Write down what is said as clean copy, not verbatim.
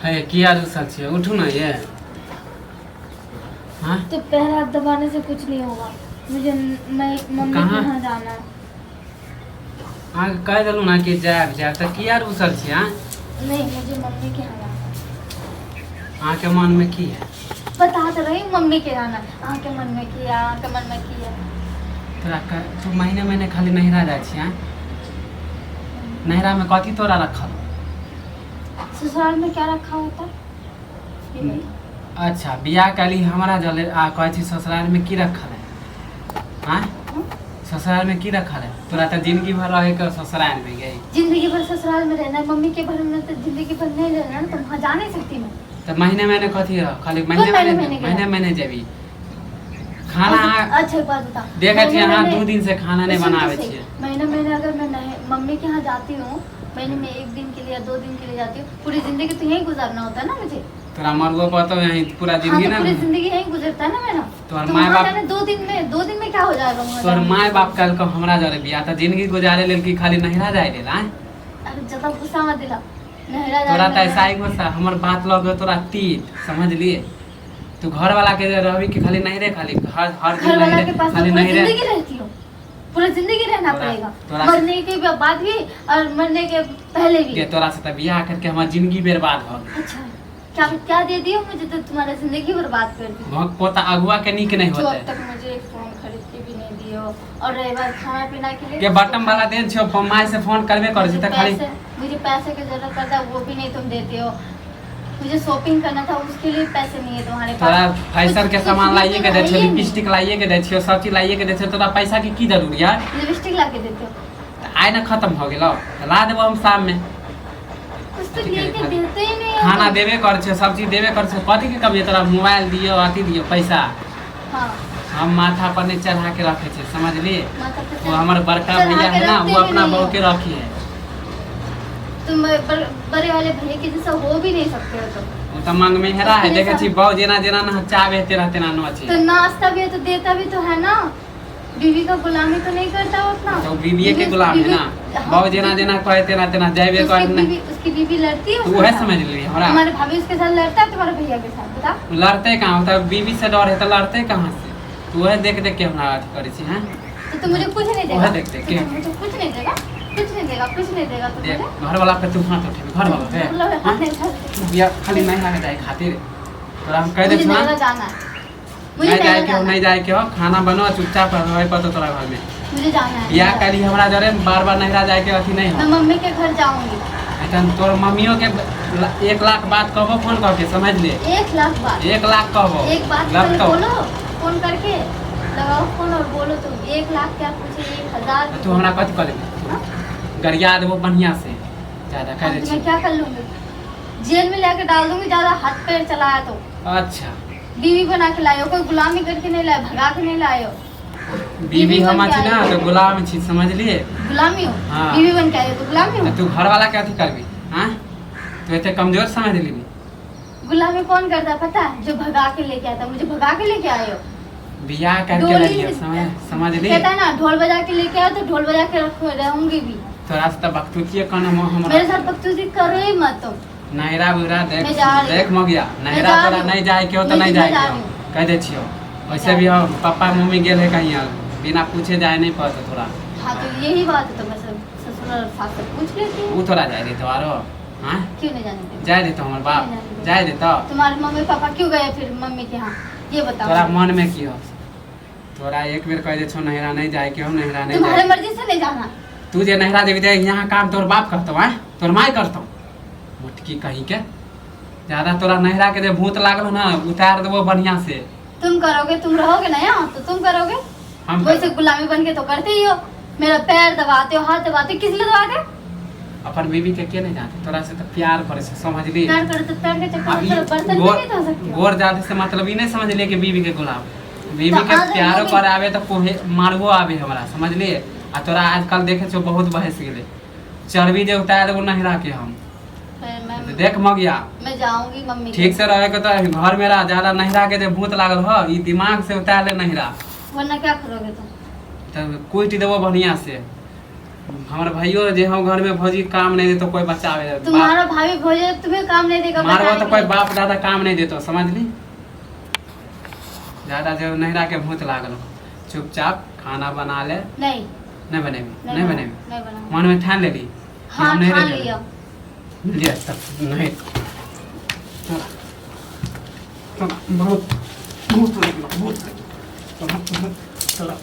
है किया दूसर छे उठू ना ये। हाँ तो पैर हाथ दबाने से कुछ नहीं होगा। मुझे मैं मम्मी के कहाँ? यहाँ जाना है। हाँ कह दिलू ना कि जाए जाए तो किया दूसर छे। हाँ नहीं, मुझे मम्मी के यहाँ जाना है। हाँ के मन में की है बता तो रही मम्मी के जाना है। हाँ के मन में किया, हाँ के मन में किया। तोरा तू महीने महीने खाली नहिरा जाए छी। हाँ नहिरा में कथी तोरा रखल? ससुराल में क्या रखा होता है? ये बताइए। अच्छा बियाह कली हमारा जले कहे छी ससुराल में की रखल है? हाँ ससुराल में की रखल है? तोरा तो जिंदगी भर रहे के ससुराल में गई। जिंदगी भर ससुराल में रहना है, मम्मी के घर में तो जिंदगी भर नहीं रहना है, तो वहाँ जा नहीं सकती मैं। तो महीने महीने कथी रह खाली महीने महीने महीने जेबी खाना। अच्छा एक बात बता, देखे छी यहाँ 2 दिन से खाना नहीं बनावे छी। महीने महीने अगर मैं मम्मी के यहाँ जाती हूँ, महीने में 1 दिन के लिए या 2 दिन के लिए जाती हूँ, पूरी जिंदगी तो यहीं गुजारना होता है ना मुझे। तोरा मरबो पतो यहीं पूरा जिंदगी ना पूरी जिंदगी यहीं गुजरता है ना मेरा। तोहर तो माय वहाँ बाप जाने 2 दिन में क्या हो जाएगा वहाँ तोहर जाने? माय बाप कल को हमरा जरे बियाह त जिंदगी गुजारे लेल की खाली नहिरा जाए लेल। हाँ अरे ज्यादा गुस्सा मत दिला। नहरा तोरा त ऐसा ही गुस्सा हमर बात लगे तोरा तीत समझ लिए। तू घर वाला के रहबी कि खाली नहिरे खाली हर घर वाला के पास तो खाली पूरी नहिरे। जिंदगी रहती हो, पूरी जिंदगी रहना पड़ेगा। मरने के बाद भी और मरने के पहले भी। के तोरा से त बियाह करके हमर जिंदगी बर्बाद भ गेल। अच्छा क्या क्या दे दियो मुझे? तो तुम्हारा जिंदगी बर्बाद कर दी। भक पोता अगुआ के नीक नहीं जो अब होते तक मुझे एक फोन खरीद के भी नहीं दियो, और रही बात खाना पीना के लिए के बटन वाला देन छो माय से फोन करबे कर छी त खाली मुझे पैसे की जरूरत पड़ता है, वो भी नहीं तुम देते हो। मुझे शॉपिंग करना था, उसके लिए पैसे नहीं है तुम्हारे तोरा पास। फैशन के कुछ सामान भी लाइए तो के दे है छियो, ही नहीं। लिपस्टिक लाइए के दे छियो, सब चीज लाइए के दे छियो, तोरा पैसा की जरूरी है? लिपस्टिक ला के देते हो, आय ना खत्म हो गेलो ला देबो हम शाम में। कुछ तो लेके देते ही नहीं हो खाना तुम। देबे कर छियो, सब चीज देबे कर छियो, कथी के कमी है? तोरा मोबाइल दियो अथी दियो पैसा हाँ हम माथा पर नहीं चढ़ा के रखे छे समझ लिए। माता पिता वो हमारे बड़का चढ़ा भैया के है ना रखते वो भी अपना नहीं बहू हो। के रखी है। तुम बड़े वाले भैया के जैसा हो भी नहीं सकते हो तुम। वो तो मंग में हेरा है देखे छी बहु जेना जेना ना चावे तेरा तेना नो छी। तो नाश्ता भी है तो देता भी तो है ना, बीवी का गुलामी तो नहीं करता वो उतना। तो बीबीए के गुलाम है ना हाँ, बहु जेना जेना कहे तेना तेना जाइबे कर ना। उसकी बीवी लड़ती है तू उसके वह साथ? समझ ली हमरा तुम्हारे भाभी उसके साथ लड़ता है, तुम्हारे भैया के साथ बता। लड़ते कहाँ होता बीबी से डर है तो लड़ते कहाँ से? तू वह देख देख के हमरा अथी करे छी। हैं तो तुम मुझे कुछ नहीं देगा? वह देख देख के तो मुझे कुछ नहीं देगा, कुछ नहीं देगा, कुछ नहीं देगा तुम देख मुझे। घर वाला पे तू हाथ उठे घर वाला पे मतलब हाथ नहीं उठा तू सकते। बिया खाली नहीं लगे जाए खातिर तोरा हम कह दे मुझे छी नहरा जाना है, मुझे नहीं जाए नहरा के जाना नहीं है, जाए के हो खाना बनो चुपचाप रहे पतो तोरा घर में। मुझे जाना है। बियाह करी हमरा जरे बार बार नहिरा जाए के अथी नहीं मैं हो। मम्मी के घर जाऊंगी। ऐतन तोर मम्मियों के 1 लाख बात कहबो फोन करके समझ ले। 1 लाख बात 1 लाख कहबो एक बात लग पहले तो बोलो, फोन करके लगाओ फोन और बोलो तुम। 1 लाख क्या पूछे, 1000 तू हमरा कथी कर हाँ? गरिया देबो बढ़िया से ज्यादा कह दे तो छी। मैं क्या कर लूंगी? जेल में लेके डाल दूंगी, ज्यादा हाथ पैर चलाया तो। अच्छा बीवी बना के लाए हो, कोई गुलामी करके नहीं लाए, भगा के नहीं लाए हो। बीवी बन हम के छी ना आई तो हो। गुलाम छी समझ लिए। गुलामी हो? हाँ। बीवी बन के आई हो तो गुलामी हो? तो तू घर वाला के अथी करबी। हां तू इतने कमजोर समझ ली। गुलामी कौन करता है पता है? जो भगा के लेके आता है। मुझे भगा के लेके आए हो। बियाह करके डोली रहिए से- समझ ली। कहता है ना ढोल बजा के लेके आओ तो ढोल बजा के रखो, रहूंगी भी। तोरा से बकतूतिए कहना हमरा मेरे साथ बकचोदी करो ही मत तुम। नहिरा बुरा देख मैं जा रही देख हूँ। मगिया नहिरा जा तोरा रही हूँ। नहीं जाए के हो तो मैं नहीं जा जाए के रही हो हूँ। कह दे छियो। वैसे भी हम पापा मम्मी गेल है कहीं बिना पूछे जाए नहीं पड़ता थोड़ा। हाँ तो यही बात है, तो मैं ससुर और सास से पूछ लेती हूँ। वो थोड़ा जाए दे तो आरो। हाँ क्यों नहीं जाने देते? जाए दे तो हमारे बाप नहीं जाने जाए दे तो तुम्हारे मम्मी पापा क्यों गए फिर मम्मी के यहाँ, ये बताओ। तोरा मन में की हो? तोरा एक बेर कह दे छो नहिरा नहीं जाए के हो नहिरा नहीं तुम्हारे जाए। मर्जी से नहीं जाना। तू जे नहिरा देवी दे यहाँ काम तोर बाप करतो है तोर माई करतो मुटकी कहीं के। ज्यादा तोरा नहिरा के जे भूत लागल ना उतार देबो बढ़िया से। तुम करोगे, तुम रहोगे ना यहाँ तो तुम करोगे। हम वैसे गुलामी बन के तो करते ही हो। मेरा पैर दबाते हो, हाथ दबाते हो, किस लिए दबाते हो? अपन बीवी के नहीं जाते तोरा से तो प्यार करे से समझ ली। पैर करते तो पैर के चक्कर में तरफ बर्तन भी गोर नहीं धो सकते हो। गोर जाते से मतलब ही नहीं समझ लिए कि बीवी के गुलाम। बीवी तो के आज प्यारो बीवी- कर आवे तो कोहे मारबो आवे हमरा समझ लिए। आ तोरा आजकल देखे छो बहुत बहस गेले चर्बी जे उतार देबो नहिरा के हम फिर देख मगिया मैं जाऊंगी मम्मी के। ठीक से रहे के तो घर में रह ज्यादा नहिरा के जे भूत लागल हो ई दिमाग से उतार ले नहिरा वरना क्या करोगे तुम? तब कुट देबो बढ़िया से। हमारे भाइयों जे हम घर में भौजी काम नहीं दे तो कोई बचावे तुम्हारा भाभी भोजे तुम्हें काम नहीं देगा मारवा बताने तो के कोई लिए। बाप दादा काम नहीं देतो समझ ली। ज्यादा जो नहरा के भूत लागल चुपचाप खाना बना ले। नहीं नहीं बनेगी नहीं नहीं बना- बनेगी नहीं बना मन में ठान ले ली कि हाँ हम नहीं ठान रह लिया। लिया तब नहीं चला चला बहुत बहुत लगी बहुत लगी चला चला